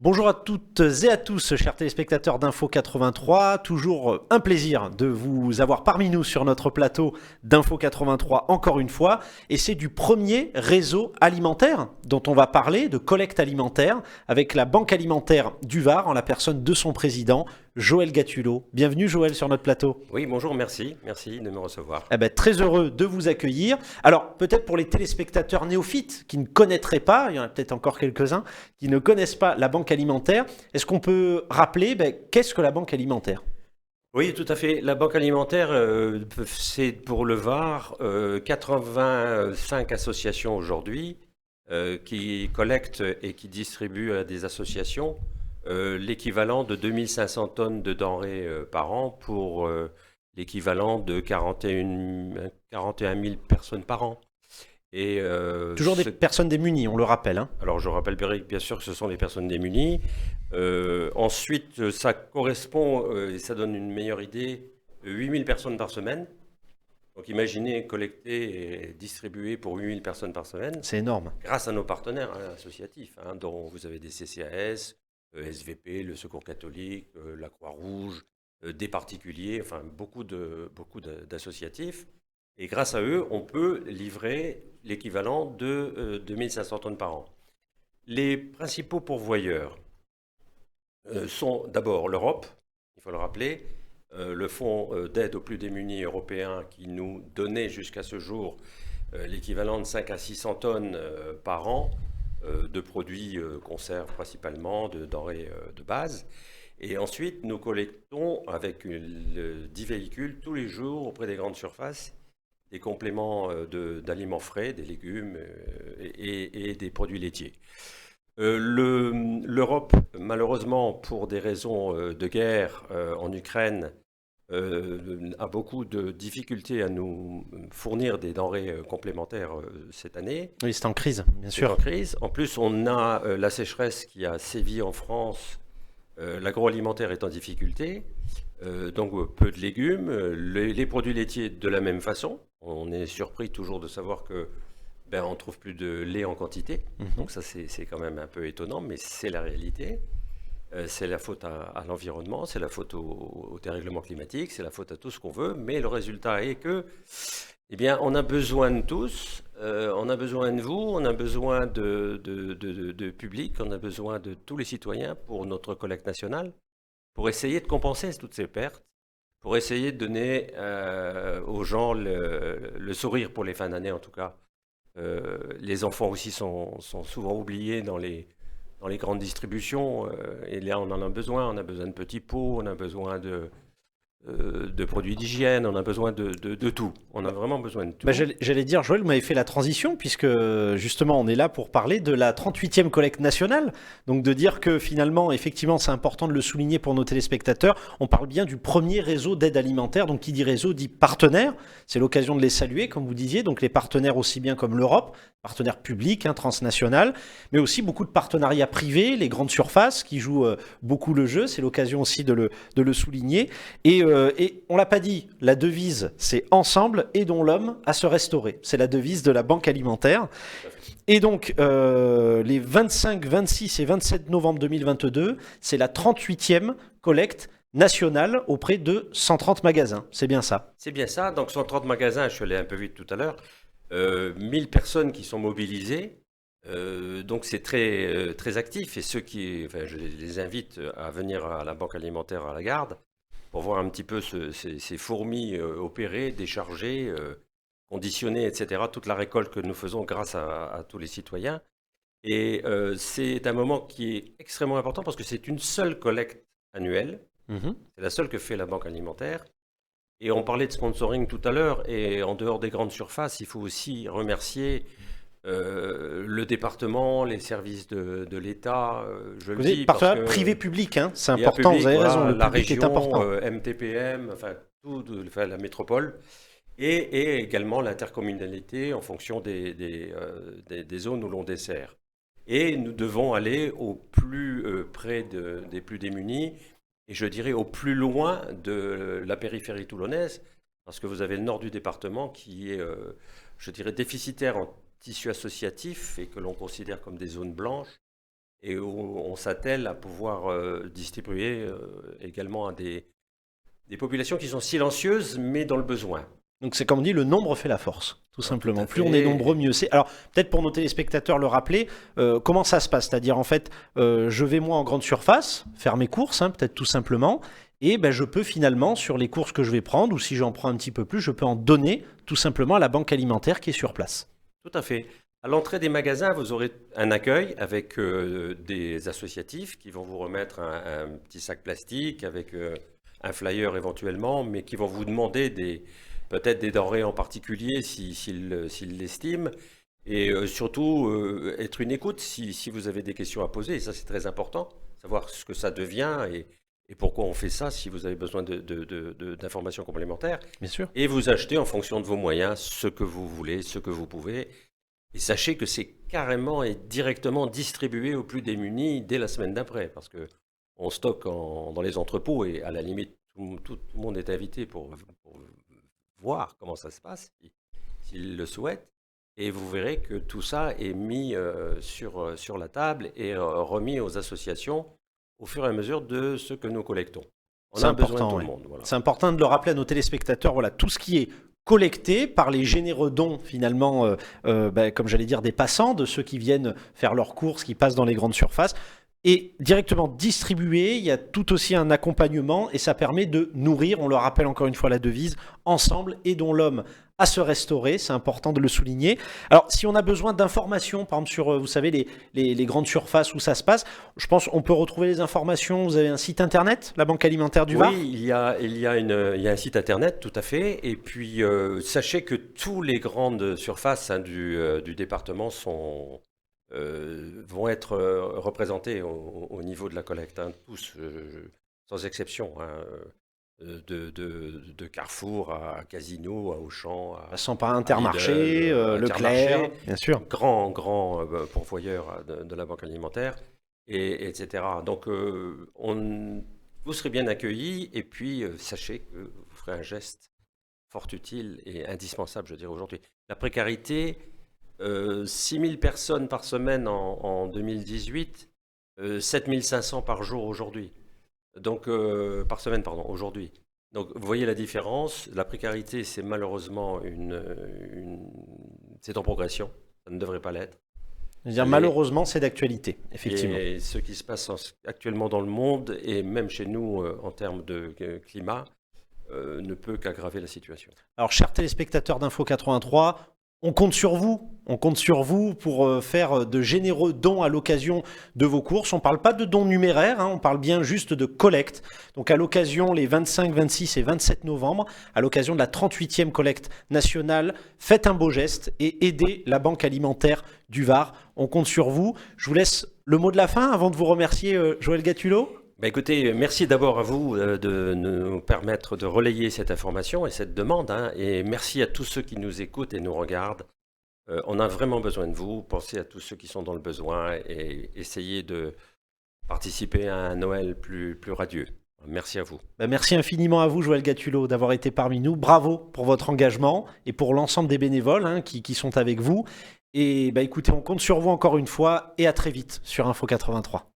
Bonjour à toutes et à tous, chers téléspectateurs d'Info 83. Toujours un plaisir de vous avoir parmi nous sur notre plateau d'Info 83 encore une fois. Et c'est du premier réseau alimentaire dont on va parler, de collecte alimentaire, avec la Banque alimentaire du Var en la personne de son président, Joël Gatulot. Bienvenue Joël sur notre plateau. Oui, bonjour, merci de me recevoir. Très heureux de vous accueillir. Alors, peut-être pour les téléspectateurs néophytes qui ne connaîtraient pas, il y en a peut-être encore quelques-uns, qui ne connaissent pas la banque alimentaire, est-ce qu'on peut rappeler qu'est-ce que la banque alimentaire? Oui, tout à fait. La banque alimentaire, c'est pour le Var 85 associations aujourd'hui qui collectent et qui distribuent à des associations l'équivalent de 2500 tonnes de denrées par an pour l'équivalent de 41 000 personnes par an. Et toujours des personnes démunies, on le rappelle. Hein. Alors je rappelle bien sûr que ce sont des personnes démunies. Ensuite, ça correspond, et ça donne une meilleure idée, 8000 personnes par semaine. Donc imaginez collecter et distribuer pour 8000 personnes par semaine. C'est énorme. Grâce à nos partenaires associatifs, dont vous avez des CCAS, SVP, le Secours catholique, la Croix-Rouge, des particuliers, enfin beaucoup d'associatifs. Et grâce à eux, on peut livrer l'équivalent de 2500 tonnes par an. Les principaux pourvoyeurs sont d'abord l'Europe, il faut le rappeler, le fonds d'aide aux plus démunis européens qui nous donnait jusqu'à ce jour l'équivalent de 5 à 600 tonnes par an de produits conserves principalement, de denrées de base. Et ensuite, nous collectons avec 10 véhicules tous les jours auprès des grandes surfaces des compléments d'aliments frais, des légumes et des produits laitiers. L'Europe, malheureusement, pour des raisons de guerre en Ukraine, a beaucoup de difficultés à nous fournir des denrées complémentaires cette année. Oui, c'est en crise, bien sûr. C'est en crise. En plus, on a la sécheresse qui a sévi en France. L'agroalimentaire est en difficulté, donc peu de légumes. Les produits laitiers de la même façon. On est surpris toujours de savoir que on trouve plus de lait en quantité. Donc ça, c'est quand même un peu étonnant, mais c'est la réalité. C'est la faute à l'environnement, c'est la faute au dérèglement climatique, c'est la faute à tout ce qu'on veut. Mais le résultat est que, on a besoin de tous. On a besoin de vous, on a besoin de public, on a besoin de tous les citoyens pour notre collecte nationale, pour essayer de compenser toutes ces pertes, pour essayer de donner aux gens le sourire pour les fins d'année en tout cas. Les enfants aussi sont souvent oubliés dans les grandes distributions, et là on en a besoin. On a besoin de petits pots, on a besoin de produits d'hygiène, on a besoin de tout. On a vraiment besoin de tout. J'allais dire, Joël, vous m'avez fait la transition, puisque justement, on est là pour parler de la 38e collecte nationale. Donc de dire que finalement, effectivement, c'est important de le souligner pour nos téléspectateurs. On parle bien du premier réseau d'aide alimentaire. Donc qui dit réseau dit partenaire. C'est l'occasion de les saluer, comme vous disiez. Donc les partenaires aussi bien comme l'Europe, partenaires publics, transnational, mais aussi beaucoup de partenariats privés, les grandes surfaces qui jouent beaucoup le jeu. C'est l'occasion aussi de le souligner. Et on l'a pas dit, la devise, c'est ensemble, aidons l'homme à se restaurer. C'est la devise de la Banque alimentaire. Et donc, les 25, 26 et 27 novembre 2022, c'est la 38e collecte nationale auprès de 130 magasins. C'est bien ça? C'est bien ça. Donc 130 magasins, je suis allé un peu vite tout à l'heure, 1000 personnes qui sont mobilisées. Donc c'est très actif. Et je les invite à venir à la Banque alimentaire à la Garde pour voir un petit peu ces fourmis opérer, décharger, conditionner, etc. Toute la récolte que nous faisons grâce à tous les citoyens. Et c'est un moment qui est extrêmement important parce que c'est une seule collecte annuelle. C'est la seule que fait la Banque alimentaire. Et on parlait de sponsoring tout à l'heure. Et en dehors des grandes surfaces, il faut aussi remercier le département, les services de l'État, je le dis parce que privé-public, c'est important, public, vous avez raison, voilà, le la public région, est important. MTPM, la métropole, et également l'intercommunalité en fonction des zones où l'on dessert. Et nous devons aller au plus près des plus démunis, et je dirais au plus loin de la périphérie toulonnaise, parce que vous avez le nord du département qui est, je dirais, déficitaire en tissu associatif et que l'on considère comme des zones blanches. et où on s'attelle à pouvoir distribuer également à des populations qui sont silencieuses, mais dans le besoin. Donc c'est comme on dit, le nombre fait la force, tout simplement. Plus on est nombreux, mieux c'est. Alors peut-être pour nos téléspectateurs le rappeler, comment ça se passe? C'est-à-dire en fait, je vais moi en grande surface, faire mes courses, peut-être tout simplement, et ben, je peux finalement, sur les courses que je vais prendre, ou si j'en prends un petit peu plus, je peux en donner tout simplement à la banque alimentaire qui est sur place. Tout à fait. À l'entrée des magasins, vous aurez un accueil avec des associatifs qui vont vous remettre un petit sac plastique avec un flyer éventuellement, mais qui vont vous demander peut-être des denrées en particulier s'ils l'estiment. Et surtout, être une écoute si vous avez des questions à poser. Et ça, c'est très important, savoir ce que ça devient et pourquoi on fait ça si vous avez besoin d'informations complémentaires. Bien sûr. Et vous achetez en fonction de vos moyens ce que vous voulez, ce que vous pouvez. Et sachez que c'est carrément et directement distribué aux plus démunis dès la semaine d'après, parce qu'on stocke dans les entrepôts et à la limite, tout le monde est invité pour voir comment ça se passe, s'il le souhaite. Et vous verrez que tout ça est mis sur la table et remis aux associations au fur et à mesure de ce que nous collectons. On a besoin de tout le monde. Voilà. C'est important de le rappeler à nos téléspectateurs, voilà, tout ce qui est collecté par les généreux dons finalement, comme j'allais dire, des passants, de ceux qui viennent faire leurs courses, qui passent dans les grandes surfaces, et directement distribué. Il y a tout aussi un accompagnement et ça permet de nourrir, on le rappelle encore une fois la devise, ensemble aidons l'homme à se restaurer, c'est important de le souligner. Alors si on a besoin d'informations, par exemple sur, vous savez, les grandes surfaces où ça se passe, je pense qu'on peut retrouver les informations, vous avez un site internet, la Banque Alimentaire du Var? Oui, il y a un site internet, tout à fait, et puis sachez que toutes les grandes surfaces du département vont être représentés au niveau de la collecte, tous, sans exception, de Carrefour à Casino, à Auchan, passant par Intermarché, Leclerc, bien sûr, grand pourvoyeur de la Banque Alimentaire, etc. Donc, vous serez bien accueillis, et puis sachez que vous ferez un geste fort utile et indispensable, je dirais, aujourd'hui. La précarité, 6 000 personnes par semaine en 2018, 7 500 par jour aujourd'hui. Donc, par semaine, pardon, aujourd'hui. Donc, vous voyez la différence. La précarité, c'est malheureusement c'est en progression. Ça ne devrait pas l'être. Malheureusement, c'est d'actualité, effectivement. Et ce qui se passe actuellement dans le monde, et même chez nous, en termes de climat, ne peut qu'aggraver la situation. Alors, chers téléspectateurs d'Info 83, on compte sur vous pour faire de généreux dons à l'occasion de vos courses. On ne parle pas de dons numéraires, on parle bien juste de collecte. Donc à l'occasion, les 25, 26 et 27 novembre, à l'occasion de la 38e collecte nationale, faites un beau geste et aidez la Banque Alimentaire du Var. On compte sur vous. Je vous laisse le mot de la fin avant de vous remercier, Joël Gatulot. Écoutez, merci d'abord à vous de nous permettre de relayer cette information et cette demande. Et merci à tous ceux qui nous écoutent et nous regardent. On a vraiment besoin de vous. Pensez à tous ceux qui sont dans le besoin et essayez de participer à un Noël plus radieux. Merci à vous. Merci infiniment à vous, Joël Gatulot, d'avoir été parmi nous. Bravo pour votre engagement et pour l'ensemble des bénévoles qui sont avec vous. Et écoutez, on compte sur vous encore une fois et à très vite sur Info 83.